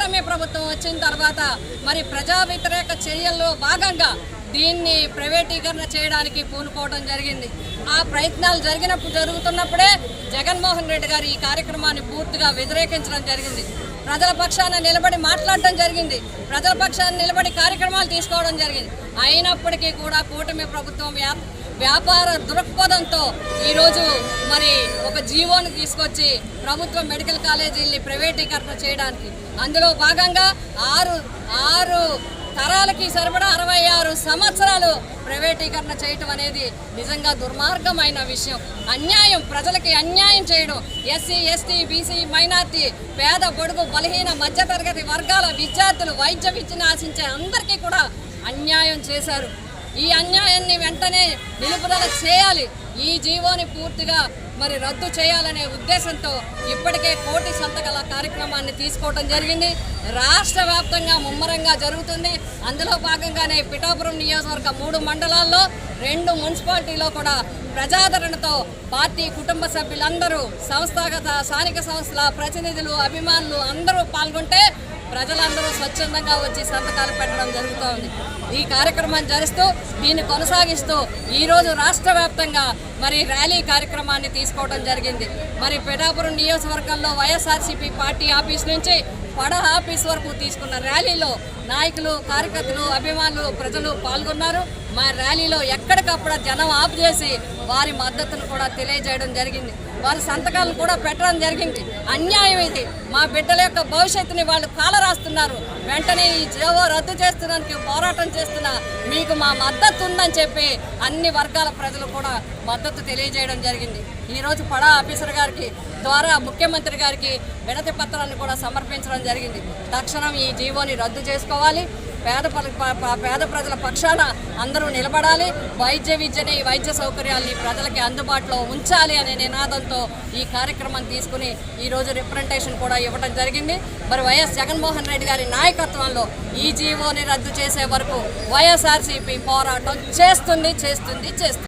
కూటమి ప్రభుత్వం వచ్చిన తర్వాత మరి ప్రజా వ్యతిరేక చర్యల్లో భాగంగా దీన్ని ప్రైవేటీకరణ చేయడానికి పూనుకోవడం జరిగింది. ఆ ప్రయత్నాలు జరుగుతున్నప్పుడే జగన్మోహన్ రెడ్డి గారు ఈ కార్యక్రమాన్ని పూర్తిగా వ్యతిరేకించడం జరిగింది. ప్రజల పక్షాన నిలబడి మాట్లాడటం జరిగింది. ప్రజల పక్షాన నిలబడి కార్యక్రమాలు తీసుకోవడం జరిగింది. అయినప్పటికీ కూడా కూటమి ప్రభుత్వం వ్యాపార దృక్పథంతో ఈరోజు మరి ఒక జీవోను తీసుకొచ్చి ప్రభుత్వ మెడికల్ కాలేజీల్ని ప్రైవేటీకరణ చేయడానికి, అందులో భాగంగా ఆరు తరాలకి సరిపడా 66 సంవత్సరాలు ప్రైవేటీకరణ చేయటం అనేది నిజంగా దుర్మార్గమైన విషయం. అన్యాయం, ప్రజలకి అన్యాయం చేయడం. ఎస్సీ, ఎస్టీ, బీసీ, మైనార్టీ, పేద, బడుగు, బలహీన, మధ్యతరగతి వర్గాల విద్యార్థులు, వైద్య విద్యను ఆశించే అందరికీ కూడా అన్యాయం చేశారు. ఈ అన్యాయాన్ని వెంటనే నిలుపుదల చేయాలి. ఈ జీవోని పూర్తిగా మరి రద్దు చేయాలనే ఉద్దేశంతో ఇప్పటికే 1 కోటి సంతకాల కార్యక్రమాన్ని తీసుకోవడం జరిగింది. రాష్ట్ర వ్యాప్తంగా ముమ్మరంగా జరుగుతుంది. అందులో భాగంగానే పిఠాపురం నియోజకవర్గ 3 మండలాల్లో 2 మున్సిపాలిటీలో కూడా ప్రజాదరణతో పార్టీ కుటుంబ సభ్యులందరూ, సంస్థాగత స్థానిక సంస్థల ప్రతినిధులు, అభిమానులు అందరూ పాల్గొంటే ప్రజలందరూ స్వచ్ఛందంగా వచ్చి సంతకాలు పెట్టడం జరుగుతోంది. ఈ కార్యక్రమాన్ని జరుస్తూ దీన్ని కొనసాగిస్తూ ఈరోజు రాష్ట్ర వ్యాప్తంగా మరి ర్యాలీ కార్యక్రమాన్ని తీసుకోవడం జరిగింది. మరి పిఠాపురం నియోజకవర్గంలో వైఎస్ఆర్సీపీ పార్టీ ఆఫీస్ నుంచి పడ ఆఫీస్ వరకు తీసుకున్న ర్యాలీలో నాయకులు, కార్యకర్తలు, అభిమానులు, ప్రజలు పాల్గొన్నారు. మా ర్యాలీలో ఎక్కడికప్పుడు జనం ఆఫ్ చేసి వారి మద్దతును కూడా తెలియజేయడం జరిగింది. వారి సంతకాలను కూడా పెట్టడం జరిగింది. అన్యాయం ఇది. మా బిడ్డల యొక్క భవిష్యత్తుని వాళ్ళు కాలరాస్తున్నారు. వెంటనే ఈ జీవో రద్దు చేస్తున్నందుకు పోరాటం చేస్తున్న మీకు మా మద్దతు ఉందని చెప్పి అన్ని వర్గాల ప్రజలు కూడా మద్దతు తెలియజేయడం జరిగింది. ఈరోజు పడా ఆఫీసర్ గారికి ద్వారా ముఖ్యమంత్రి గారికి వినతి పత్రాన్ని కూడా సమర్పించడం జరిగింది. తక్షణం ఈ జీవోని రద్దు చేసుకోవాలి. పేద ప్రజల పక్షాన అందరూ నిలబడాలి. విద్యని, వైద్య సౌకర్యాల్ని ప్రజలకి అందుబాటులో ఉంచాలి అనే నినాదంతో ఈ కార్యక్రమాన్ని తీసుకుని ఈరోజు రిప్రజెంటేషన్ కూడా ఇవ్వడం జరిగింది. మరి వైఎస్ జగన్మోహన్ రెడ్డి గారి నాయకత్వంలో ఈ జీవోని రద్దు చేసే వరకు వైఎస్ఆర్సీపీ పోరాటం చేస్తుంది.